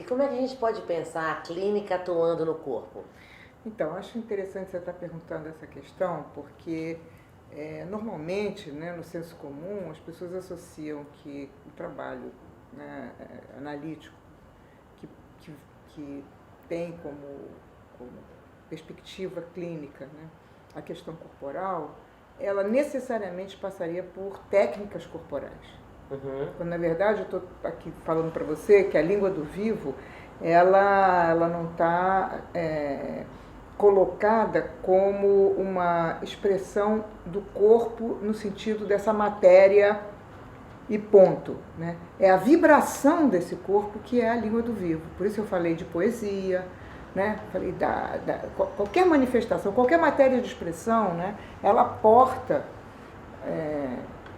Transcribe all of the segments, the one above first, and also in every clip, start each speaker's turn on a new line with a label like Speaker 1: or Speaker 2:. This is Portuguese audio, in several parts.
Speaker 1: E como é que a gente pode pensar a clínica atuando no corpo?
Speaker 2: Então, acho interessante você estar perguntando essa questão, porque normalmente, né, no senso comum, as pessoas associam que o trabalho, né, analítico, que, que, que tem como perspectiva clínica, né, a questão corporal, ela necessariamente passaria por técnicas corporais. Quando, na verdade, eu estou aqui falando para você que a língua do vivo, ela não está colocada como uma expressão do corpo no sentido dessa matéria e ponto, né? É a vibração desse corpo que é a língua do vivo. Por isso eu falei de poesia, né? Falei qualquer manifestação, qualquer matéria de expressão, né? Ela porta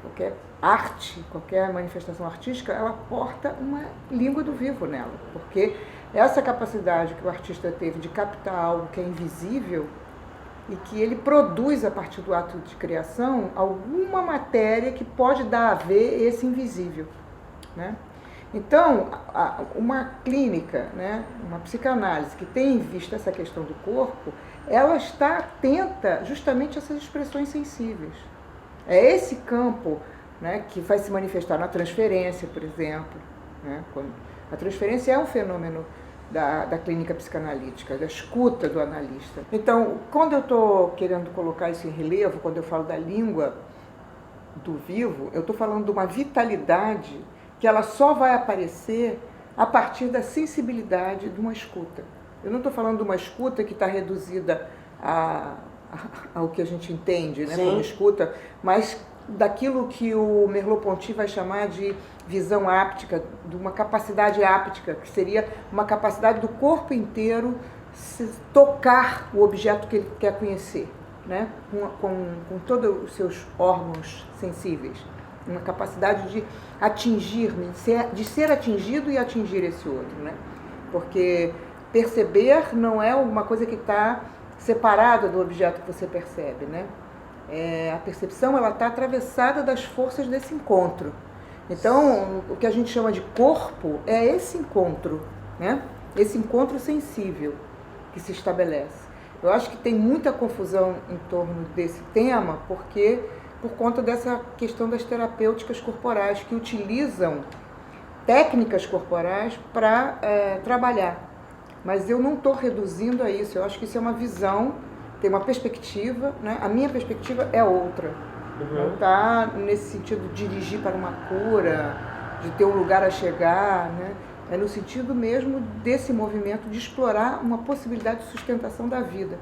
Speaker 2: qualquer arte, qualquer manifestação artística, ela porta uma língua do vivo nela, porque essa capacidade que o artista teve de captar algo que é invisível e que ele produz a partir do ato de criação alguma matéria que pode dar a ver esse invisível, né? Então, uma clínica, né, uma psicanálise que tem em vista essa questão do corpo, ela está atenta justamente a essas expressões sensíveis. É esse campo, né, que vai se manifestar na transferência, por exemplo. Né? A transferência é um fenômeno da clínica psicanalítica, da escuta do analista. Então, quando eu estou querendo colocar isso em relevo, quando eu falo da língua do vivo, eu estou falando de uma vitalidade que ela só vai aparecer a partir da sensibilidade de uma escuta. Eu não estou falando de uma escuta que está reduzida ao que a gente entende, né, como escuta, mas daquilo que o Merleau-Ponty vai chamar de visão áptica, de uma capacidade áptica, que seria uma capacidade do corpo inteiro se tocar o objeto que ele quer conhecer, né, com todos os seus órgãos sensíveis. Uma capacidade de atingir, de ser atingido e atingir esse outro, né? Porque perceber não é uma coisa que está separada do objeto que você percebe, né? A percepção ela está atravessada das forças desse encontro. Então, o que a gente chama de corpo é esse encontro, né? Esse encontro sensível que se estabelece. Eu acho que tem muita confusão em torno desse tema, porque por conta dessa questão das terapêuticas corporais, que utilizam técnicas corporais para trabalhar. Mas eu não estou reduzindo a isso, eu acho que isso é uma visão, tem uma perspectiva, né? A minha perspectiva é outra. Não está nesse sentido de dirigir para uma cura, de ter um lugar a chegar, né? É no sentido mesmo desse movimento de explorar uma possibilidade de sustentação da vida.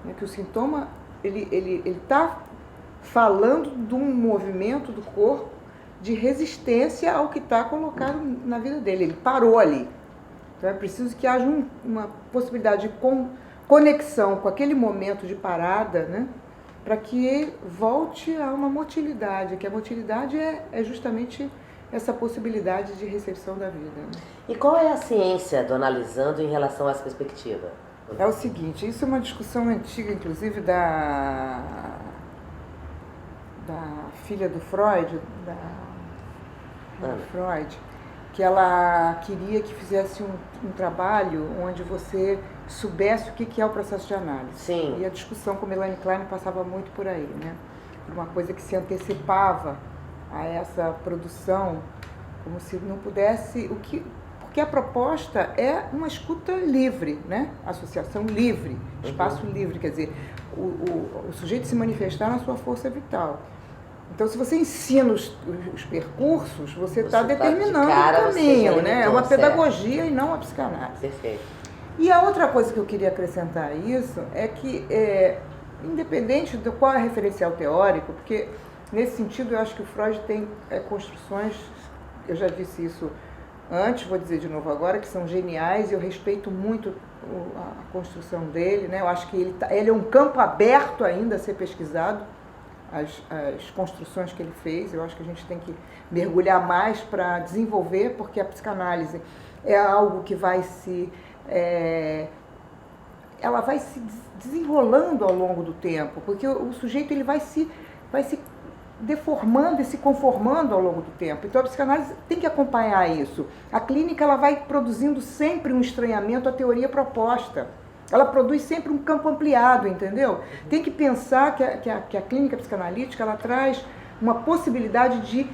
Speaker 2: Né? Que o sintoma, ele está falando de um movimento do corpo de resistência ao que está colocado na vida dele. Ele parou ali. Então é preciso que haja uma possibilidade de conexão com aquele momento de parada, né, para que volte a uma motilidade, que a motilidade é justamente essa possibilidade de recepção da vida. Né?
Speaker 1: E qual é a ciência do analisando em relação a essa perspectiva?
Speaker 2: É o seguinte, isso é uma discussão antiga, inclusive, da filha do Freud, Freud, que ela queria que fizesse um trabalho onde você soubesse o que é o processo de análise.
Speaker 1: Sim.
Speaker 2: E a discussão com Melanie Klein passava muito por aí, né? Uma coisa que se antecipava a essa produção, como se não pudesse... Porque a proposta é uma escuta livre, né? Associação livre, espaço livre, quer dizer, o sujeito se manifestar na sua força vital. Então, se você ensina os percursos, você está determinando o caminho, né? É uma pedagogia e não uma psicanálise.
Speaker 1: Perfeito.
Speaker 2: E a outra coisa que eu queria acrescentar a isso é que, independente de qual é o referencial teórico, porque nesse sentido eu acho que o Freud tem construções, eu já disse isso antes, vou dizer de novo agora, que são geniais, e eu respeito muito a construção dele, né? Eu acho que ele é um campo aberto ainda a ser pesquisado, as construções que ele fez. Eu acho que a gente tem que mergulhar mais para desenvolver, porque a psicanálise é algo que vai ela vai se desenrolando ao longo do tempo, porque o sujeito ele vai se deformando e se conformando ao longo do tempo. Então a psicanálise tem que acompanhar isso. A clínica ela vai produzindo sempre um estranhamento à teoria proposta. Ela produz sempre um campo ampliado, entendeu? Tem que pensar que a clínica psicanalítica ela traz uma possibilidade de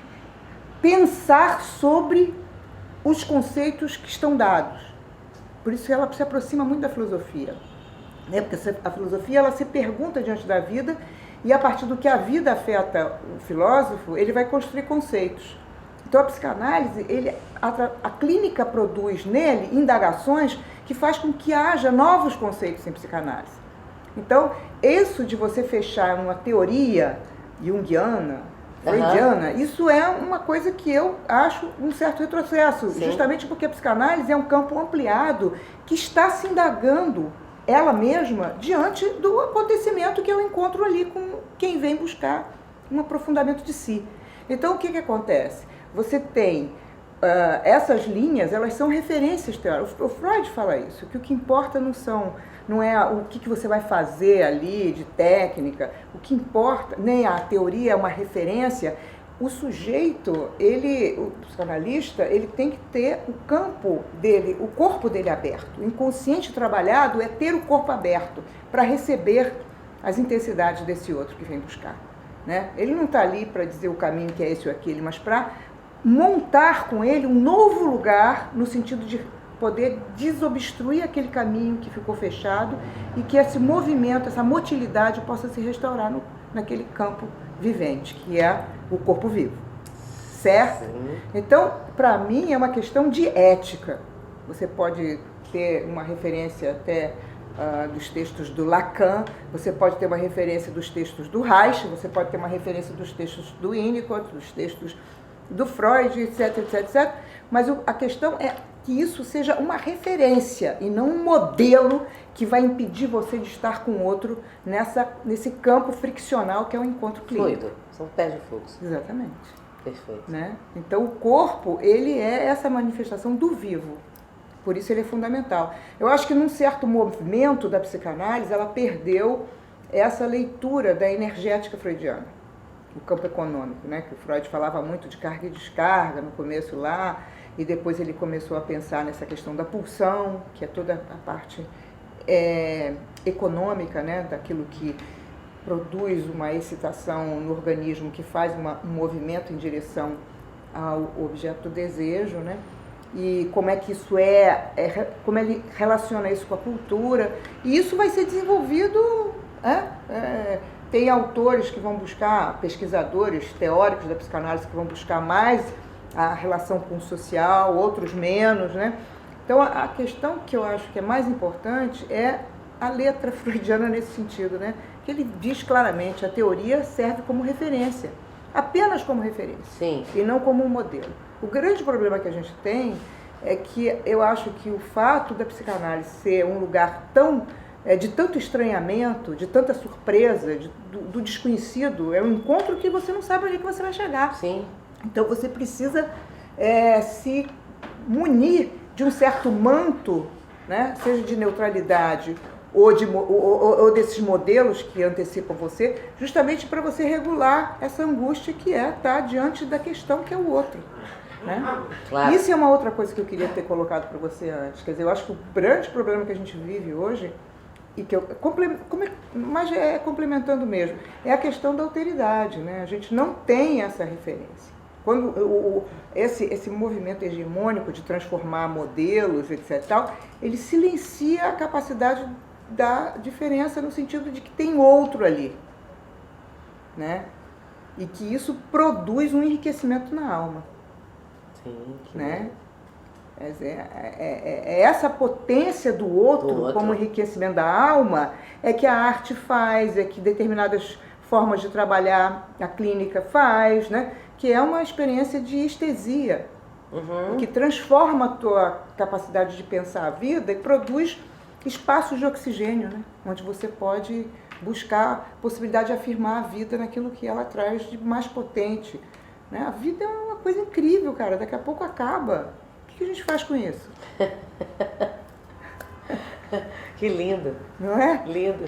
Speaker 2: pensar sobre os conceitos que estão dados. Por isso ela se aproxima muito da filosofia. Né? Porque a filosofia ela se pergunta diante da vida e a partir do que a vida afeta o filósofo, ele vai construir conceitos. Então a psicanálise, a clínica produz nele indagações que faz com que haja novos conceitos em psicanálise. Então, isso de você fechar uma teoria junguiana, freudiana, isso é uma coisa que eu acho um certo retrocesso, justamente porque a psicanálise é um campo ampliado que está se indagando ela mesma diante do acontecimento que é o encontro ali com quem vem buscar um aprofundamento de si. Então, o que acontece? Você tem essas linhas, elas são referências teóricas. O Freud fala isso, que o que importa não é o que você vai fazer ali de técnica, o que importa, nem a teoria é uma referência. O sujeito, o psicanalista, ele tem que ter o campo dele, o corpo dele aberto. O inconsciente trabalhado é ter o corpo aberto para receber as intensidades desse outro que vem buscar. Né? Ele não está ali para dizer o caminho que é esse ou aquele, mas para montar com ele um novo lugar, no sentido de poder desobstruir aquele caminho que ficou fechado e que esse movimento, essa motilidade possa se restaurar naquele campo vivente, que é o corpo vivo. Certo? Sim. Então, para mim, é uma questão de ética. Você pode ter uma referência até dos textos do Lacan, você pode ter uma referência dos textos do Reich, você pode ter uma referência dos textos do Winnicott, dos textos do Freud, etc, etc, etc. Mas a questão é que isso seja uma referência e não um modelo que vai impedir você de estar com o outro nesse campo friccional que é o encontro clínico.
Speaker 1: Fluido, são pés de fluxo.
Speaker 2: Exatamente.
Speaker 1: Perfeito.
Speaker 2: Né? Então o corpo, ele é essa manifestação do vivo. Por isso ele é fundamental. Eu acho que num certo movimento da psicanálise, ela perdeu essa leitura da energética freudiana, o campo econômico, né? Que o Freud falava muito de carga e descarga no começo lá, e depois ele começou a pensar nessa questão da pulsão, que é toda a parte econômica, né? Daquilo que produz uma excitação no organismo, que faz um movimento em direção ao objeto do desejo, né? E como é que isso como ele relaciona isso com a cultura, e isso vai ser desenvolvido, tem autores que vão buscar, pesquisadores teóricos da psicanálise que vão buscar mais a relação com o social, outros menos, né? Então a questão que eu acho que é mais importante é a letra freudiana nesse sentido, né? Que ele diz claramente, a teoria serve como referência, apenas como referência.
Speaker 1: Sim.
Speaker 2: E não como um modelo. O grande problema que a gente tem é que eu acho que o fato da psicanálise ser um lugar de tanto estranhamento, de tanta surpresa, do desconhecido, é um encontro que você não sabe onde que você vai chegar.
Speaker 1: Sim.
Speaker 2: Então você precisa se munir de um certo manto, né? Seja de neutralidade ou desses modelos que antecipam você, justamente para você regular essa angústia que estar diante da questão que é o outro. Né?
Speaker 1: Claro.
Speaker 2: Isso é uma outra coisa que eu queria ter colocado para você antes. Quer dizer, eu acho que o grande problema que a gente vive hoje, e que mas é complementando mesmo, é a questão da alteridade. Né? A gente não tem essa referência. Quando esse movimento hegemônico de transformar modelos, etc., tal, ele silencia a capacidade da diferença no sentido de que tem outro ali. Né? E que isso produz um enriquecimento na alma.
Speaker 1: Sim.
Speaker 2: Né? É essa potência do outro como enriquecimento da alma é que a arte faz, é que determinadas formas de trabalhar a clínica faz, né? Que é uma experiência de estesia, que transforma a tua capacidade de pensar a vida e produz espaços de oxigênio, né? Onde você pode buscar a possibilidade de afirmar a vida naquilo que ela traz de mais potente. Né? A vida é uma coisa incrível, cara. Daqui a pouco acaba. O que a gente faz com isso?
Speaker 1: Que lindo.
Speaker 2: Não é?
Speaker 1: Lindo.